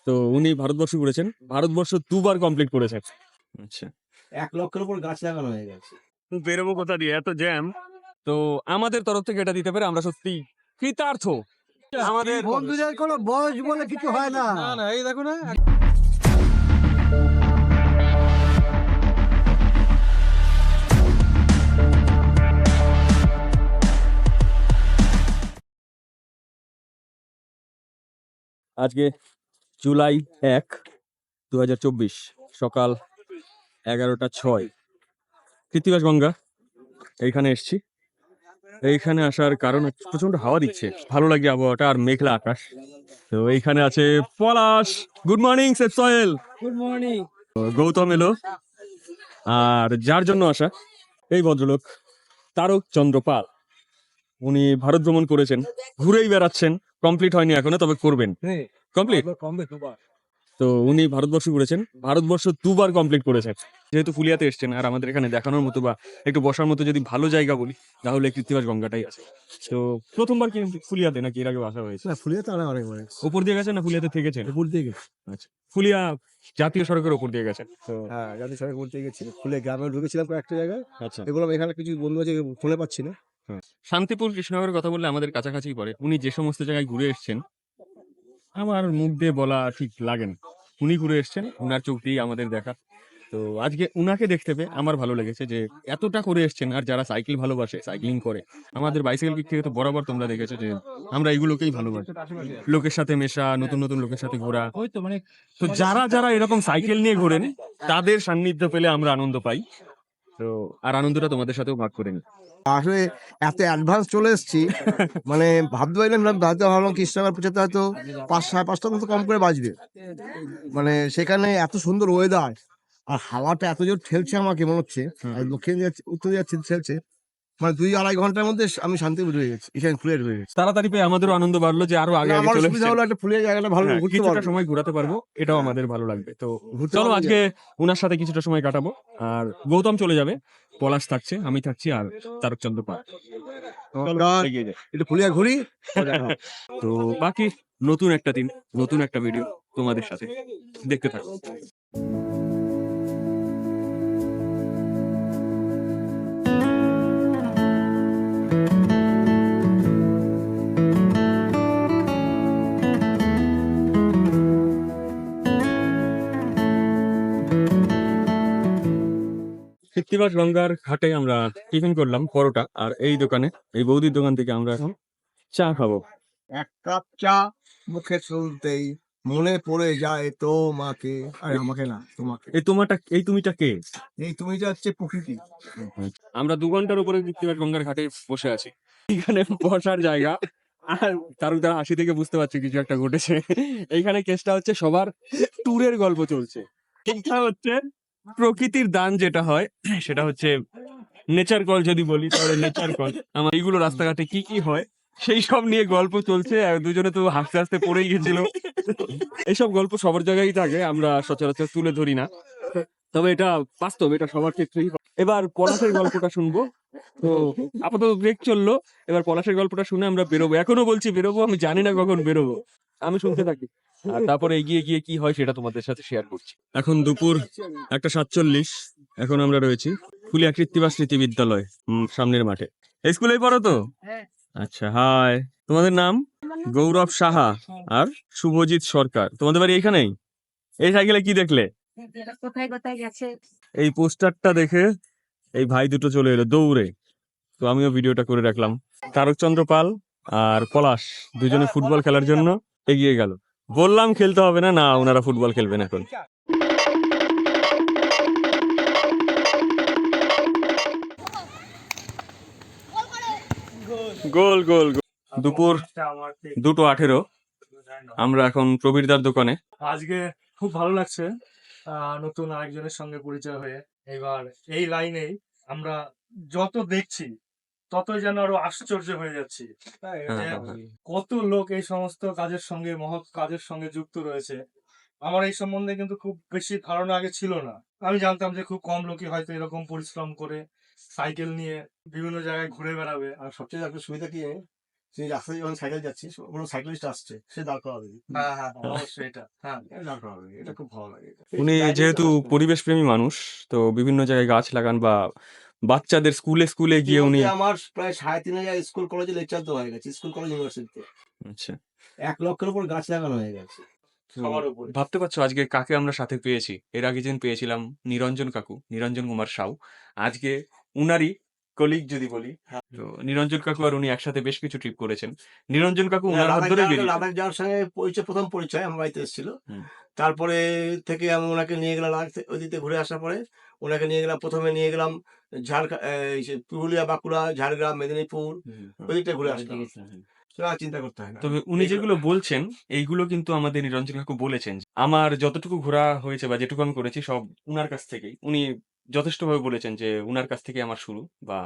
তো উনি ভারতবর্ষ ঘুরেছেন, ভারতবর্ষ 2 বার কমপ্লিট করেছেন। আচ্ছা, 1 লক্ষের উপর গাছ লাগানো হয়ে গেছে। বেরোবো কোথা দিয়ে, এত জ্যাম। তো আমাদের তরফ থেকে এটা দিতে পেরে আমরা সত্যি কৃতার্থ। আমাদের বন্ধুদের কোনো বয়স বলে কিছু হয় না। না এই দেখো না, আজকে জুলাই 1, 2024 সকাল 11:06 কৃত্তিবাস গঙ্গা এইখানে এসছি। এইখানে আসার কারণ হচ্ছে প্রচন্ড হাওয়া দিচ্ছে, ভালো লাগছে আবহাওয়াটা, আর মেঘলা আকাশ। তো এইখানে আছে Palash, good morning safe soil, good morning. Gautam এলো, আর যার জন্য আসা এই ভদ্রলোক তারক চন্দ্র পাল। উনি ভারত ভ্রমণ করেছেন, ঘুরেই বেড়াচ্ছেন, কমপ্লিট হয়নি এখনো, তবে করবেন কমপ্লিট। তো উনি ভারতবর্ষ ঘুরেছেন, ভারতবর্ষ 2 বার কমপ্লিট করেছেন। যেহেতু ফুলিয়াতে এসছেন, আর আমাদের এখানে দেখানোর মতো বা একটু বসার মতো যদি ভালো জায়গা বলি তাহলে কৃত্তিবাস গঙ্গাটাই আছে। তো প্রথমবার কি ফুলিয়াতে নাকি এর আগে আসা হয়েছে? না, ফুলিয়াতে অনেকবার উপর দিয়ে গেছেন না ফুলিয়াতে থেকেছেন? উপর দিয়ে গেছি। আচ্ছা, ফুলিয়া জাতীয় সড়কের উপর দিয়ে গেছেন তো? হ্যাঁ, জাতীয় সড়ক উপর দিয়ে গেছি। ফুলিয়া গ্রামে ঢুকেছিলাম কয়েকটা জায়গায়। আচ্ছা, এগুলো এখানে কিছু বন্ধু আছে, ফোনে পাচ্ছি না। শান্তিপুর কৃষ্ণনগরের কথা বললে আমাদের কাছাকাছি পড়ে। উনি যে সমস্ত জায়গায় ঘুরে এসছেন আমার মুখ দিয়ে বলা ঠিক লাগে না। উনি ঘুরে এসছেন, উনার চোখ দিয়ে আমাদের দেখা। তো আজকে উনাকে দেখতে পেয়ে আমার ভালো লেগেছে যে এতটা করে এসছেন। আর যারা সাইকেল ভালোবাসে, সাইক্লিং করে, আমাদের বাইসাইকেল দিক থেকে তো বরাবর তোমরা দেখেছো যে আমরা এইগুলোকেই ভালোবাসি, লোকের সাথে মেশা, নতুন নতুন লোকের সাথে ঘোরা। তো যারা যারা এরকম সাইকেল নিয়ে ঘোরেন তাদের সান্নিধ্য পেলে আমরা আনন্দ পাই। তো আর আনন্দটা তোমাদের সাথেও ভাগ করে নিই। আসলে এত অ্যাডভান্স চলে এসেছি, মানে ভাবতে পারলাম না। ভাবলাম কৃষ্ণনগর পৌঁছাতে হয়তো 5-5:30টার মতো কম করে বাজবে। মানে সেখানে এত সুন্দর ওয়েদার, আর হাওয়াটা এত জোর ঠেলছে আমাকে, মনে হচ্ছে দক্ষিণ যাচ্ছে উত্তর যাচ্ছে ঠেলছে। মানে 2-2.5 ঘন্টার মধ্যে আমি শান্তিপুর হয়ে গেছি, এখানে ফুলের হয়ে গেছি। তাড়াতাড়ি পেয়ে আমাদেরও আনন্দ বাড়লো যে আরো আগে আগে আমার চলে সুবিধা এসেছেন। হলো একটা ফুলের জায়গাটা ভালো হ্যাঁ, ঘুরতে কিছুটা পারবো। সময় ঘোরাতে পারবো, এটাও আমাদের ভালো লাগবে। তো ঘুরতে চলো পারবো। আজকে উনার সাথে কিছুটা সময় কাটাবো। আর গৌতম চলে যাবে, পলাশ থাকছে, আমি থাকছি, আর তারকচন্দ্র পাল। চলো এগিয়ে যাই। একটু ফুলিয়া ঘুরি। তো বাকি নতুন একটা দিন, নতুন একটা ভিডিও তোমাদের সাথে, দেখতে থাকো। কৃত্তিবাস গঙ্গার ঘাটে আমরা টিফিন করলাম পরোটা, আর এই দোকানে, এই বৌদির দোকান থেকে আমরা এখন চা খাবো। এক কাপ চা মুখে চলতেই মনে পড়ে যায় তোমাকে। আরে আমাকে না, তোমাকে। এই তুমিটা কে? এই তুমি যে হচ্ছে প্রকৃতি। আমরা 2 ঘন্টার উপরে কৃত্তিবাস গঙ্গার ঘাটে বসে আছি, এখানে বসার জায়গা। আর তার হাসি থেকে বুঝতে পারছি কিছু একটা ঘটেছে। এইখানে কেসটা হচ্ছে সবার ট্যুরের গল্প চলছে। এটা হচ্ছে প্রকৃতির দান যেটা হয়, সেটা হচ্ছে নেচার কল। যদি বলি তাহলে নেচার কল। আমার এইগুলো রাস্তাঘাটে কি কি হয় সেই সব নিয়ে গল্প চলছে, আর দুজনে তো হাসতে হাসতে পড়েই গেছিল। এইসব গল্প সবার জায়গায় থাকে, আমরা সচরাচর তুলে ধরি না, তবে এটা বাস্তব, এটা সবার ক্ষেত্রেই হয়। এবার পলাশের গল্পটা শুনবো। তো আপাতত ব্রেক চললো, এবার পলাশের গল্পটা শুনে আমরা বেরোবো। এখনো বলছি বেরোবো, আমি জানি না কখন বেরোবো, আমি শুনতে থাকি, আর তারপরে এগিয়ে গিয়ে কি হয় সেটা তোমাদের সাথে শেয়ার করছি। এখন দুপুর 1:47, এখন আমরা রয়েছি ফুলিয়া কৃত্তিবাস স্মৃতি বিদ্যালয় সামনের মাঠে। এই স্কুলেই পড়ো তো? আচ্ছা, হাই, তোমাদের নাম? গৌরব সাহা আর শুভজিৎ সরকার। তোমাদের বাড়ি এইখানেই? এই সাইকেলে কি দেখলে? কোথায় কোথায় গেছে? এই পোস্টারটা দেখে এই ভাই দুটো চলে এলো দৌড়ে, তো আমিও ভিডিওটা করে রাখলাম। তারকচন্দ্র পাল আর পলাশ দুজনে ফুটবল খেলার জন্য এগিয়ে গেল। বললাম খেলতে হবে না, না ওনারা ফুটবল খেলবেন এখন। গোল গোল গোল। দুপুর 2:18, আমরা এখন প্রবীরদার দোকানে। আজকে খুব ভালো লাগছে নতুন আরেকজনের সঙ্গে পরিচয় হয়ে। এবার এই লাইনেই আমরা যত দেখছি ততই যেন আরো আশ্চর্য হয়ে যাচ্ছি যে কত লোক এই সমস্ত কাজের সঙ্গে, মহৎ কাজের সঙ্গে যুক্ত রয়েছে। আমার এই সম্বন্ধে কিন্তু খুব বেশি ধারণা আগে ছিল না। আমি জানতাম যে খুব কম লোকই হয়তো এরকম পরিশ্রম করে সাইকেল নিয়ে বিভিন্ন জায়গায় ঘুরে বেড়াবে। আর সবচেয়ে একটা সুবিধা কি, সেই রাস্তায় যখন সাইকেল যাচ্ছি কোনো সাইকেলিস্ট আসছে সে দাঁড় করাবে হ্যাঁ হ্যাঁ অবশ্যই এটা হ্যাঁ দাঁড় করাবে, এটা খুব ভালো লাগে। উনি যেহেতু পরিবেশ প্রেমী মানুষ, তো বিভিন্ন জায়গায় গাছ লাগান বা বাচ্চাদের স্কুলে স্কুলে গিয়ে উনি ইতিমধ্যে আমার প্রায় 3,500 স্কুল কলেজে লেকচার দেওয়া হয়ে গেছে, স্কুল কলেজ ইউনিভার্সিটিতে আচ্ছা 1 লক্ষের উপর গাছ লাগানো হয়ে গেছে। তো সবার উপরে ভাবতে পারছো আজকে কাকে আমরা সাথে পেয়েছি? এর আগে যেদিন পেয়েছিলাম নিরঞ্জন কাকু, নিরঞ্জন কুমার সাউ। আজকে উনারই কলিগ যদি বলি, তো নিরঞ্জন কাকু আর উনি একসাথে বেশ কিছু ট্রিপ করেছেন। নিরঞ্জন কাকু উনার হাত ধরে বেরিয়েছেন। লাদাখ যাওয়ার সঙ্গে প্রথম পরিচয় আমার বাড়িতে এসেছিল। হুম। তারপরে থেকে আমি ওনাকে নিয়ে গেলাম লাদাখ ওই দিকে ঘুরে আসার পরে ওনাকে নিয়ে গেলাম, প্রথমে নিয়ে গেলাম পুরুলিয়া, বাঁকুড়া, ঝাড়গ্রাম, মেদিনীপুর ওই দিকটা ঘুরে আসলাম। সেটা আর চিন্তা করতে হয় না। তবে উনি যেগুলো বলছেন এইগুলো কিন্তু আমাদের নিরঞ্জন কাকু বলেছেন। আমার যতটুকু ঘোরা হয়েছে বা যেটুকু আমি করেছি সব উনার কাছ থেকেই। উনি যথেষ্টভাবে বলেছেন যে উনার কাছ থেকে আমার শুরু বা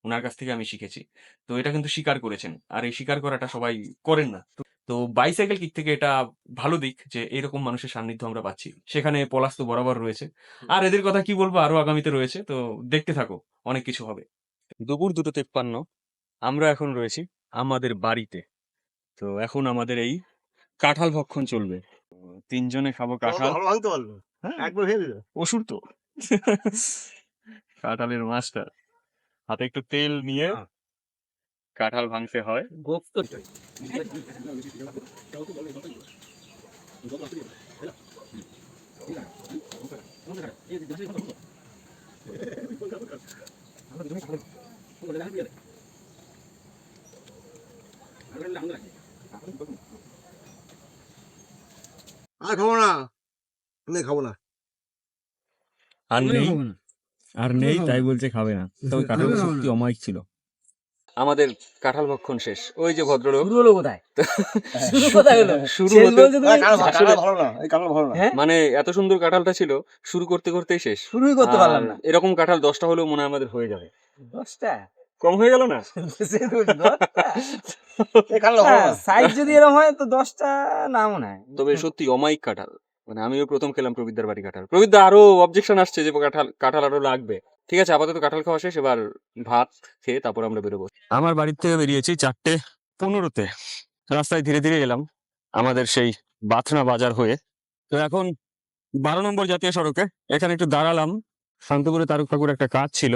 উনার কাছ থেকে আমি শিখেছি। তো এটা কিন্তু স্বীকার করেছেন। আর এই স্বীকার করাটা সবাই করেন না। তো বাইসাইকেল কিক থেকে এটা ভালো দিক যে এরকম মানুষের সান্নিধ্য আমরা পাচ্ছি। সেখানে পলাশ তো বরাবর রয়েছে। আর এদের কথা কি বলবো, আরো আগামীতে রয়েছে। তো দেখতে থাকো, অনেক কিছু হবে। দুপুর 2:53 আমরা এখন রয়েছি আমাদের বাড়িতে। তো এখন আমাদের এই কাঁঠাল ভক্ষণ চলবে। তো 3 জনে খাবো কাঁঠাল। ভালো ভাঙতে পারলো, হ্যাঁ, একবার ভেবে দিল। অসুর তো। কাঁঠালের মাস্টার। হাতে একটু তেল নিয়ে কাঁঠাল ভাঙতে হয়। আর খাবো না, খাবো না। আর নেই, আর নেই তাই বলছে খাবে না। তবে কাঁঠাল সত্যি অমায়িক ছিল। আমাদের কাঁঠাল ভক্ষণ শেষ। ওই যে ভদ্রলোক শুরু হলো কোথায়? শুরু কোথায় হলো? শুরু শেষ হতে বলছো তুমি? আসলে ভালো না, এই কাঁঠাল ভালো না। হ্যাঁ? মানে এত সুন্দর কাঁঠালটা ছিল, শুরু করতে করতেই শেষ। শুরুই করতে পারলাম আর না। এরকম কাঁঠাল 10টা হলেও মনে হয় আমাদের হয়ে যাবে। 10টা? কম হয়ে গেল না? সে তো 10টা? এই কাঁঠাল ভালো না। সাইজ যদি এরকম হয় তো 10টা না মনে হয়। তবে সত্যি অমায়িক কাঁঠাল। মানে আমিও প্রথম খেলাম প্রবীরদার বাড়ি কাঁঠাল। প্রবীরদা আরো অবজেকশন আসছে যে কাঁঠাল আরো লাগবে। ঠিক আছে, আপাতত কাঁঠাল খাওয়া শেষ। এবার ভাত খেয়ে তারপর আমরা বেরোবো। আমার বাড়ির থেকে বেরিয়েছি 4:15-তে। রাস্তায় ধীরে ধীরে এলাম আমাদের সেই বাথনা বাজার হয়ে। তো এখন 12 নম্বর জাতীয় সড়কে এখানে একটু দাঁড়ালাম। শান্তপুরে তারক কাকুর একটা কাজ ছিল,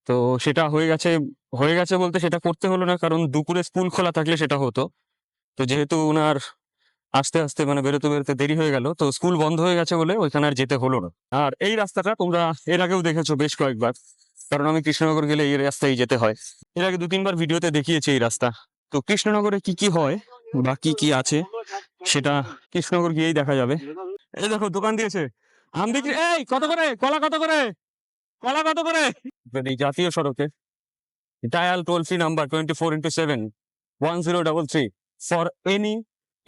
তো সেটা হয়ে গেছে বলতে সেটা করতে হলো না, কারণ দুপুরে স্কুল খোলা থাকলে সেটা হতো। তো যেহেতু উনার আস্তে আস্তে মানে বেরোতে বেরোতে দেরি হয়ে গেল, তো স্কুল বন্ধ হয়ে গেছে বলে ওইখানে আর যেতে হলো না। আর এই রাস্তাটা তোমরা এর আগেও দেখেছো বেশ কয়েকবার, কারণ আমি কৃষ্ণনগর গেলে এই রাস্তায় যেতে হয়। এর আগে 2-3 বার ভিডিওতে দেখিয়েছি এই রাস্তা। তো কৃষ্ণনগরে কি কি হয় বা কি কি আছে সেটা কৃষ্ণনগর গিয়েই দেখা যাবে। এই দেখো দোকান দিয়েছে আম বিক্রি। এই কত করে কলা, কত করে কলা, কত করে? এই জাতীয় সড়কে dial toll free number 24x7 1033 for any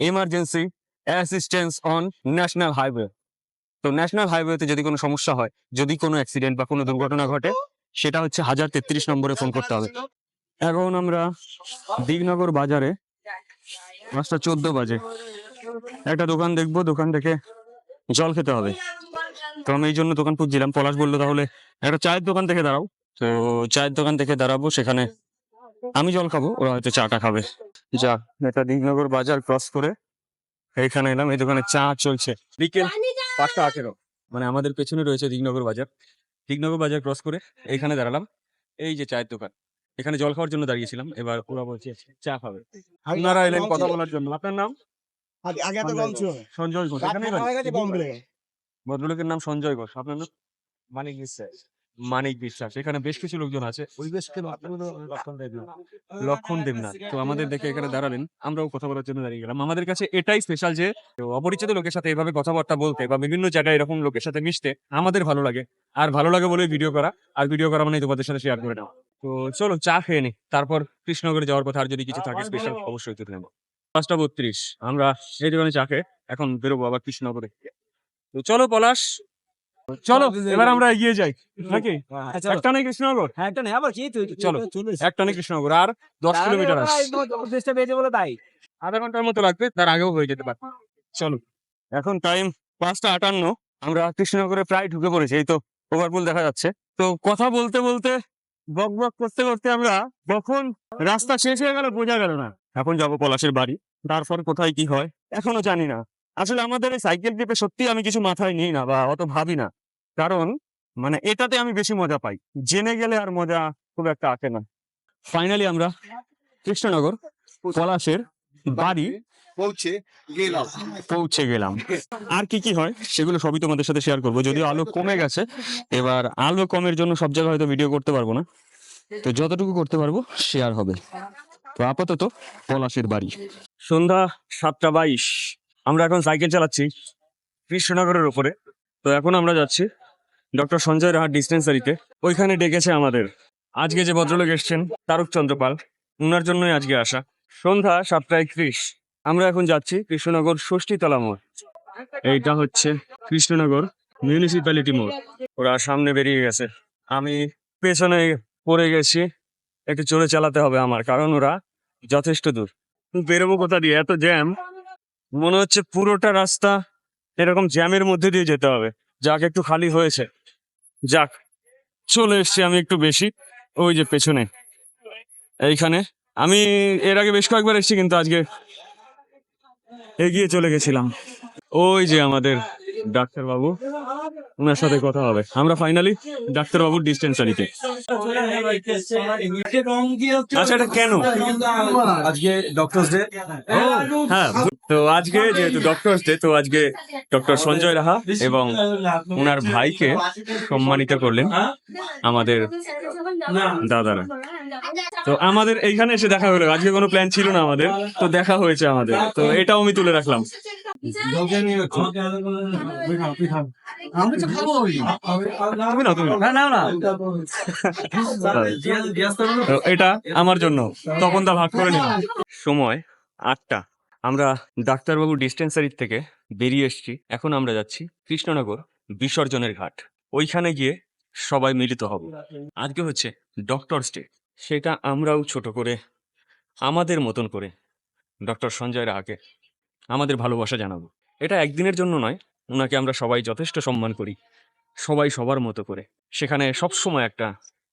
emergency assistance on national highway. তো ন্যাশনাল হাইওয়েতে যদি কোনো সমস্যা হয়, যদি কোনো অ্যাক্সিডেন্ট বা কোনো দুর্ঘটনা ঘটে, সেটা হচ্ছে 1033 নম্বরে ফোন করতে হবে। এখন আমরা দিগনগর বাজারে 5:14 বাজে একটা দোকান দেখবো, দোকান থেকে জল খেতে হবে। তো আমি এই জন্য দোকান খুঁজছিলাম। পলাশ বললো তাহলে একটা চায়ের দোকান থেকে দাঁড়াও। তো চায়ের দোকান থেকে দাঁড়াবো, সেখানে আমি জল খাবো, ওরা হয়তো চাটা খাবে। যা, এটা দিগনগর বাজার ক্রস করে এইখানে এলাম। এই দোকানে চা চলছে বিকেল 5:18। মানে আমাদের পেছনে রয়েছে দিগনগর বাজার। দিগনগর বাজার ক্রস করে এইখানে দাঁড়ালাম। এই যে চায়ের দোকান, এখানে জল খাওয়ার জন্য দাঁড়িয়েছিলাম। এবার ওরা বলছে চা খাবে। আপনারা এলেন কথা বলার জন্য। আপনার নাম? আগে এত কম ছিল। সঞ্জয় ঘোষ। এখানেই বাড়ি? হয়ে গেছে কম বেড়ে গেছে। ভদ্রলোকের নাম সঞ্জয় ঘোষ। আপনার নাম? মানিক বিশ্বাস। মানিক বিশ্বাস। এখানে বেশ কিছু লোকজন আছে। পরিবেশকে লক্ষণ দেবনাথ। তো আমাদের দেখে এখানে দাঁড়ালেন, আমরাও কথা বলার জন্য দাঁড়িয়ে গেলাম। আমাদের কাছে এটাই স্পেশাল যে অপরিচিত লোকের সাথে এভাবে কথাবার্তা বলতে বা বিভিন্ন জায়গায় এরকম লোকের সাথে মিশতে আমাদের ভালো লাগে। আর ভালো লাগে বলে ভিডিও করা, আর ভিডিও করা মানে তোমাদের সাথে শেয়ার করে নেওয়া। তো চলো চা খেয়ে নি, তারপর কৃষ্ণনগরে যাওয়ার কথা আর যদি কিছু থাকে স্পেশাল অবশ্যই তুলে নেবো। 5:32 আমরা এই দোকানে চা খেয়ে এখন বেরোবো আবার কৃষ্ণনগরে। তো চলো পলাশ, চলো এবার আমরা এগিয়ে যাই নাকি? একটা নেই কৃষ্ণনগর, হ্যাঁ একটা নেই আবার কি তুই চলো একটা নেই কৃষ্ণনগর, আর 10 কিলোমিটার আছে। চেষ্টা পেয়েছে বলে তাই। আধা ঘন্টার মতো লাগবে, তার আগেও হয়ে যেতে পারে। চলো, এখন টাইম 5:58। আমরা কৃষ্ণনগরে প্রায় ঢুকে পড়েছি। এই তো ওভারপুল দেখা যাচ্ছে। তো কথা বলতে বলতে বক বক করতে করতে আমরা কখন রাস্তা শেষ হয়ে গেল বোঝা গেল না। এখন যাবো পলাশের বাড়ি, তারপর কোথায় কি হয় এখনো জানি না। আসলে আমাদের এই সাইকেল ট্রিপে সত্যি আমি কিছু মাথায় নিই না বা অত ভাবি না, কারণ মানে এটাতে আমি বেশি মজা পাই, জেনে গেলে আর মজা খুব একটা আসে না। ফাইনালি আমরা কৃষ্ণনগর পলাশের বাড়ি পৌঁছে গেলাম। আর কি কি হয় সেগুলো সবই তোমাদের সাথে শেয়ার করবো, যদিও আলো কমে গেছে। এবার আলো কমের জন্য সব জায়গায় হয়তো ভিডিও করতে পারবো না, তো যতটুকু করতে পারবো শেয়ার হবে। তো আপাতত পলাশের বাড়ি। সন্ধ্যা 7:22, আমরা এখন সাইকেল চালাচ্ছি কৃষ্ণনগরের উপরে। তো এখন আমরা যাচ্ছি ডক্টর সঞ্জয় রাহার ডিসপেন্সারিতে। ওইখানে ডেকেছে আমাদের আজকে যে ভদ্রলোক এসছেন তারকচন্দ্র পাল, উনার জন্যই আজকে আসা। সন্ধ্যা 7:31, আমরা এখন যাচ্ছি কৃষ্ণনগর ষষ্ঠীতলা মোড়। এইটা হচ্ছে কৃষ্ণনগর মিউনিসিপ্যালিটি মোড়। ওরা সামনে বেরিয়ে গেছে, আমি পেছনে পড়ে গেছি। একটু জোরে চালাতে হবে আমার, কারণ ওরা যথেষ্ট দূর। বেরোবো কোথা দিয়ে, এত জ্যাম, মনে হচ্ছে পুরোটা রাস্তা এরকম জ্যামের মধ্যে দিয়ে যেতে হবে। যাক একটু খালি হয়েছে, যাক চলে এসছি আমি একটু বেশি। ওই যে পেছনে এইখানে, আমি এর আগে বেশ কয়েকবার এসেছি কিন্তু আজকে এগিয়ে চলে গেছিলাম। ওই যে আমাদের ডাক্তারবাবু, ওনার সাথে কথা হবে। আমরা ফাইনালি ডাক্তারবাবুর ডিসপেন্সারিতে। আচ্ছা এটা কেন আজকে ডক্টরস ডে। হ্যাঁ, তো আজকে যেহেতু ডক্টরস ডে, তো আজকে ডক্টর সঞ্জয় রাহা এবং ওনার ভাইকে সম্মানিত করলেন আমাদের দাদারা। তো আমাদের এইখানে এসে দেখা হলো, আজকে কোনো প্ল্যান ছিল না আমাদের, তো দেখা হয়েছে আমাদের, তো এটাও আমি তুলে রাখলাম। তুমি না, তুমি না। তো এটা আমার জন্য তপনদা ভাগ করে নিলাম। সময় 8টা, আমরা ডাক্তারবাবু ডিসপেন্সারির থেকে বেরিয়ে এসেছি। এখন আমরা যাচ্ছি কৃষ্ণনগর বিসর্জনের ঘাট, ওইখানে গিয়ে সবাই মিলিত হব। আজকে হচ্ছে ডক্টরস ডে, সেটা আমরাও ছোট করে আমাদের মতন করে ডক্টর সঞ্জয় রাহাকে আমাদের ভালোবাসা জানাবো। এটা একদিনের জন্য নয়, ওনাকে আমরা সবাই যথেষ্ট সম্মান করি, সবাই সবার মতো করে। সেখানে সবসময় একটা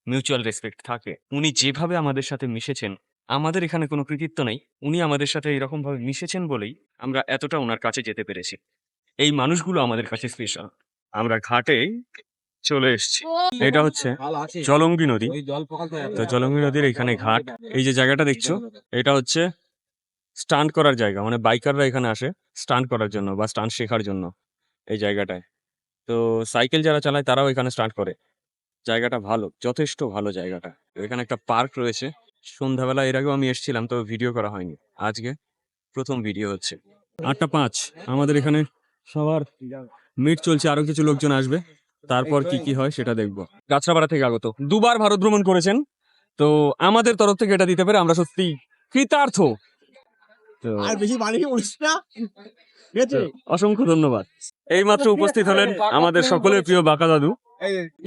মিউচুয়াল রেসপেক্ট থাকে। উনি যেভাবে আমাদের সাথে মিশেছেন, আমাদের এখানে কোনো কৃতিত্ব নেই, উনি আমাদের সাথে এরকম ভাবে মিশেছেন বলেই আমরা এতটা ওনার কাছে যেতে পেরেছি। এই মানুষগুলো আমাদের কাছে স্পেশাল। আমরা ঘাটে চলে এসেছি, এটা হচ্ছে জলঙ্গি নদী। তো জলঙ্গি নদীর এখানে ঘাট, এই যে জায়গাটা দেখছো, এটা হচ্ছে স্টান্ট করার জায়গা, মানে বাইকাররা এখানে আসে স্টান্ট করার জন্য বা স্টান্ট শেখার জন্য এই জায়গাটায়। তো সাইকেল যারা চালায় তারাও এখানে স্টান্ট করে। জায়গাটা ভালো, যথেষ্ট ভালো জায়গাটা। এখানে একটা পার্ক রয়েছে। সন্ধ্যাবেলা এর আগেও আমি এসেছিলাম, তো ভিডিও করা হয়নি, আজকে প্রথম ভিডিও হচ্ছে। 8:05, আমাদের এখানে সবার মিট চলছে, আরো কিছু লোকজন আসবে, তারপর কি কি হয় সেটা দেখবো। গাছড়াপাড়া থেকে আগত, 2বার ভারত ভ্রমণ করেছেন, তো আমাদের তরফ থেকে এটা দিতে পেরে আমরা সত্যি কৃতার্থ। তো আর বেশি বাড়ি উঠছে না। তো অসংখ্য ধন্যবাদ। এইমাত্র উপস্থিত হলেন আমাদের সকলের প্রিয় বাঁকা দাদু।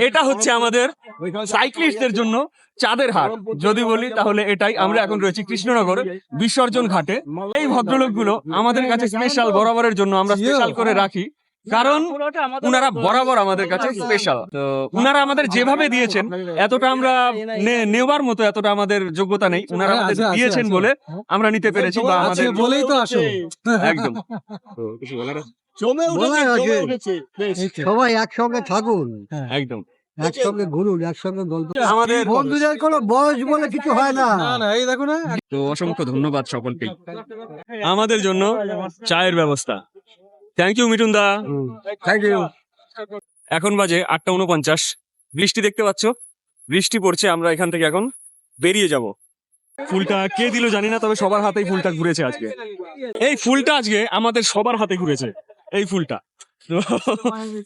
এটা হচ্ছে আমাদের সাইক্লিস্টদের জন্য চাঁদের হাট, যদি বলি তাহলে এটাই। আমরা এখন রয়েছি কৃষ্ণনগর বিসর্জন ঘাটে। এই ভদ্রলোকগুলো আমাদের কাছে স্পেশাল, বরাবরের জন্য আমরা স্পেশাল করে রাখি, কারণ উনারা বরাবর আমাদের কাছে স্পেশাল। তো উনারা আমাদের যেভাবে দিয়েছেন, এতটা আমরা নেওয়ার মতো এতটা আমাদের যোগ্যতা নেই, উনারা আমাদের দিয়েছেন বলে আমরা নিতে পেরেছি, বা আমাদের বলেই তো আসো। একদম। তো কিছু বলার আছে? সবাই একসঙ্গে থাকুন, একদম। একসঙ্গে ঘুরুন, একসঙ্গে গল্প। আমাদের বন্ধুদের কোনো বয়স বলে কিছু হয় না। এই দেখো না, তো অসংখ্য ধন্যবাদ সকলকেই। আমাদের জন্য চায়ের ব্যবস্থা, থ্যাংক ইউ মিঠুন দা। Thank you. এখন বাজে 8:49, বৃষ্টি দেখতে পাচ্ছ, বৃষ্টি পড়ছে। আমরা এখান থেকে এখন বেরিয়ে যাব। ফুলটা কে দিল জানি না, তবে সবার হাতেই ফুলটা ঘুরেছে আজকে। এই ফুলটা আজকে আমাদের সবার হাতে ঘুরেছে, এই ফুলটা। তো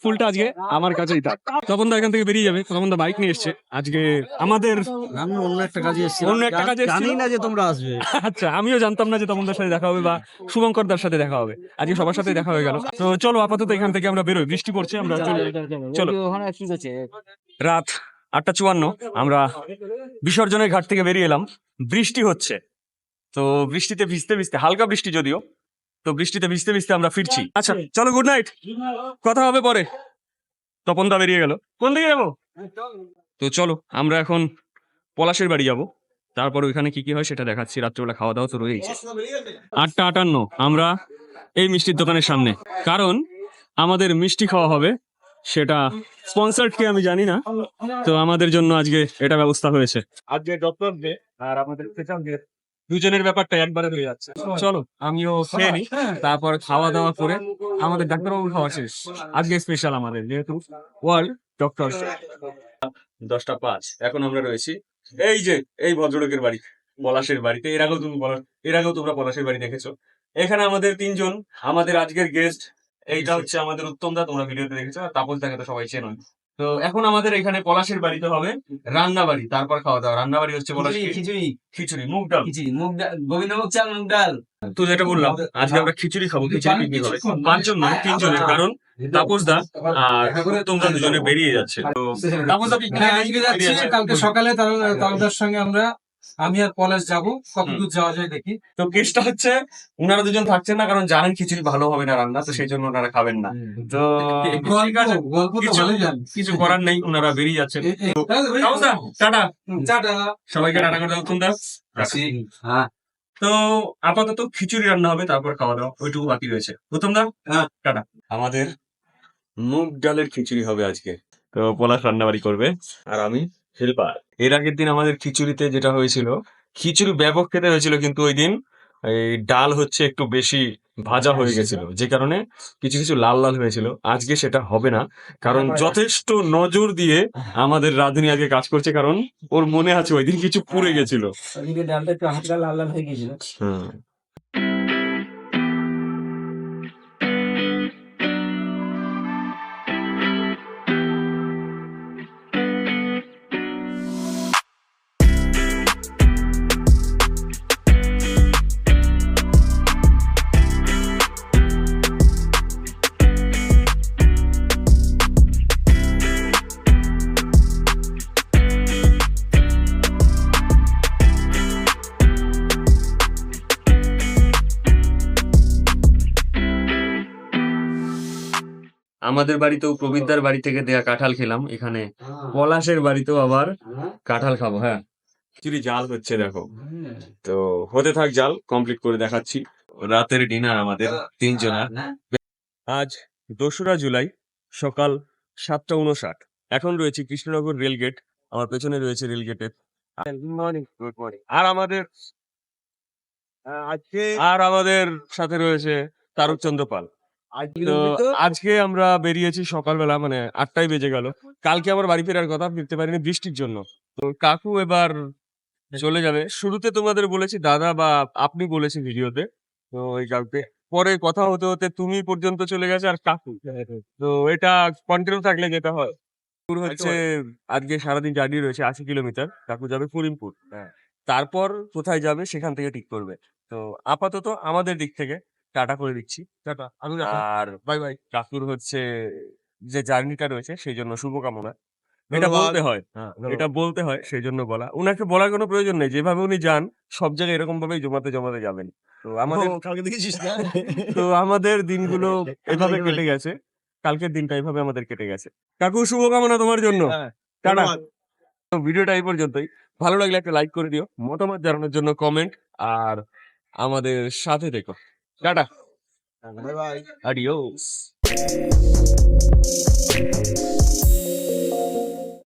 ফুলটা আজকে আমার কাছেই থাক। তপন দা এখান থেকে বেরিয়ে যাবে, তপন দা বাইক নিয়ে এসছে আজকে আমাদের। আমি অন্য একটা কাজে এসেছি, অন্য একটা কাজে এসেছিল। জানি না যে তোমরা আসবে। আচ্ছা, আমিও জানতাম না যে তপনদার সাথে দেখা হবে বা শুভঙ্কর দার সাথে দেখা হবে, আজকে সবার সাথে দেখা হয়ে গেল। তো চলো আপাতত এখান থেকে আমরা বেরোই, বৃষ্টি পড়ছে, আমরা চলো। রাত 8:54, আমরা বিসর্জনের ঘাট থেকে বেরিয়ে এলাম। বৃষ্টি হচ্ছে, তো বৃষ্টিতে ভিজতে ভিজতে, হালকা বৃষ্টি যদিও, তো বৃষ্টিতে ভিজতে ভিজতে আমরা ফিরছি। আচ্ছা চলো, গুড নাইট, কথা হবে পরে। তপন দা বেরিয়ে গেল, কোন দিকে যাবো? তো চলো আমরা এখন পলাশের বাড়ি যাব, তারপর ওইখানে কি কি হয় সেটা দেখাচ্ছি। রাত্রিবেলা খাওয়া দাওয়া তো রয়েছে। 8:58 আমরা এই মিষ্টির দোকানের সামনে, কারণ আমাদের মিষ্টি খাওয়া হবে। সেটা স্পন্সার্ড কি আমি জানি না, তো আমাদের জন্য আজকে এটা ব্যবস্থা হয়েছে। আজকে ডক্টর ডে আর আমাদের স্পেশাল গেস্ট, দুজনের ব্যাপারটা একবারে হয়ে যাচ্ছে। চলো আমিও খেয়ে নিই, তারপর খাওয়া দাওয়া করে আমাদের ডাক্তারবাবু খাওয়া শেষ। আজকে স্পেশাল আমাদের, যেহেতু ওয়ার্ল্ড ডক্টর। 10:05 এখন আমরা রয়েছি এই যে এই ভদ্রলোকের বাড়ি, পলাশের বাড়িতে। এর আগেও তোমরা পলাশের বাড়ি দেখেছো। এখানে আমাদের 3 জন, আমাদের আজকের গেস্ট। এইটা হচ্ছে আমাদের উত্তম দা, তোমরা ভিডিওতে দেখেছো। আর তাপস দাকে তো সবাই চেনো। তো এখন আমাদের এখানে পলাশের বাড়িতে হবে রান্না বাড়ি, তারপর খাওয়া দাওয়া। রান্না বাড়ি হচ্ছে পলাশ খিচুড়ি, মুগ ডাল, গোবিন্দভোগ চাল মুগ ডাল। তো যেটা বললাম আজকে আমরা খিচুড়ি খাবো। খিচুড়ি পিকনিক হবে 5 জন নয় 3 জনের, কারণ তাপস দা আর তোমরা দুজনে বেরিয়ে যাচ্ছে। তো তাপস দা হ্যাঁ, আজকে যাচ্ছি, কালকে সকালে তালদার সঙ্গে আমি আর পলাশ যাবো। কত দূর যাওয়া যায় দেখি। তো কেসটা হচ্ছে ওনারা দুজন থাকছেন না, কারণ জানেন খিচুড়ি ভালো হবে না রান্না, তো সেই জন্য ওনারা খাবেন না। তো ঠিক আছে, গল্প তো কিছু- ভালোই জানি। কিছু করার নেই, ওনারা বেরিয়ে যাচ্ছেন। তাপস দা, টাটা। টাটা। সবাইকে টাটা করে দাও উত্তম দা। হ্যাঁ। তো আপাতত খিচুড়ি রান্না হবে, তারপর খাওয়া দাওয়া, ওইটুকু বাকি রয়েছে। উত্তম দা, টাটা। আমাদের মুগ ডালের খিচুড়ি হবে আজকে। তো পলাশ রান্নাবাড়ি করবে আর আমি হেল্পার। এর আগের দিন আমাদের খিচুড়িতে যেটা হয়েছিল, খিচুড়ি ব্যাপক খেতে হয়েছিল, কিন্তু ওই দিন এই ডাল হচ্ছে একটু বেশি ভাজা হয়ে গেছিল, যে কারণে কিছু কিছু লাল লাল হয়েছিল। আজকে সেটা হবে না, কারণ যথেষ্ট নজর দিয়ে আমাদের রাঁধুনি আজকে কাজ করছে, কারণ ওর মনে আছে ওই দিন কিছু পুড়ে গেছিল। ওইদিকে ডালটা একটু হালকা লাল লাল হয়ে গিয়েছিল। হুম। আমাদের বাড়িতেও প্রবীরদার বাড়ি থেকে দেয়া কাঁঠাল খেলাম, এখানে পলাশের বাড়িতেও আবার কাঁঠাল খাবো। হ্যাঁ, খিচুড়ি জাল হচ্ছে দেখো। তো হতে থাক, জাল কমপ্লিট করে দেখাচ্ছি। রাতের ডিনার আমাদের 3 জনের। আজ 2রা জুলাই সকাল 7:59। এখন রয়েছে কৃষ্ণনগর রেলগেট, আমার পেছনে রয়েছে রেলগেটের। Good morning. Good morning. আর আমাদের সাথে রয়েছে তারকচন্দ্র পাল। তো আজকে আমরা বেরিয়েছি সকালবেলা, মানে 8টায় বেজে গেল। কালকে আবার বাড়ি ফেরার কথা, ফিরতে পারিনি বৃষ্টির জন্য। তো কাকু এবার চলে যাবে। শুরুতে তোমাদের বলেছি দাদা বা আপনি বলেছি ভিডিওতে, তো এই কাকুকে পরে কথা হতে হতে তুমি পর্যন্ত চলে গেছে আর কাকু। তো এটা কন্টিনিউ থাকলে যেটা হয়, কাকুর হচ্ছে আজকে সারাদিন জার্নি রয়েছে 80 কিলোমিটার। কাকু যাবে করিমপুর, তারপর কোথায় যাবে সেখান থেকে ঠিক করবে। তো আপাতত আমাদের দিক থেকে টাটা করে দিচ্ছি, টাটা। আর বাই বাই। কাকুর হচ্ছে যে জার্নিটা রয়েছে সেই জন্য শুভকামনা। এটা বলতে হয়, এটা বলতে হয়, সেই জন্য বলা। উনাকে বলার কোনো প্রয়োজন নেই, যেভাবে উনি যান সব জায়গায় এরকম ভাবেই জমাতে জমাতে যাবেন। তো আমাদের কালকে দেখেছিস না? তো আমাদের দিনগুলো এভাবে কেটে গেছে, কালকের দিনটা এভাবে আমাদের কেটে গেছে। কাকু শুভকামনা তোমার জন্য, টাটা। তো ভিডিওটা এই পর্যন্তই। ভালো লাগলে একটা লাইক করে দিও, মতামত জানানোর জন্য কমেন্ট, আর আমাদের সাথে থেকো। Tata, bye bye. আডিওস।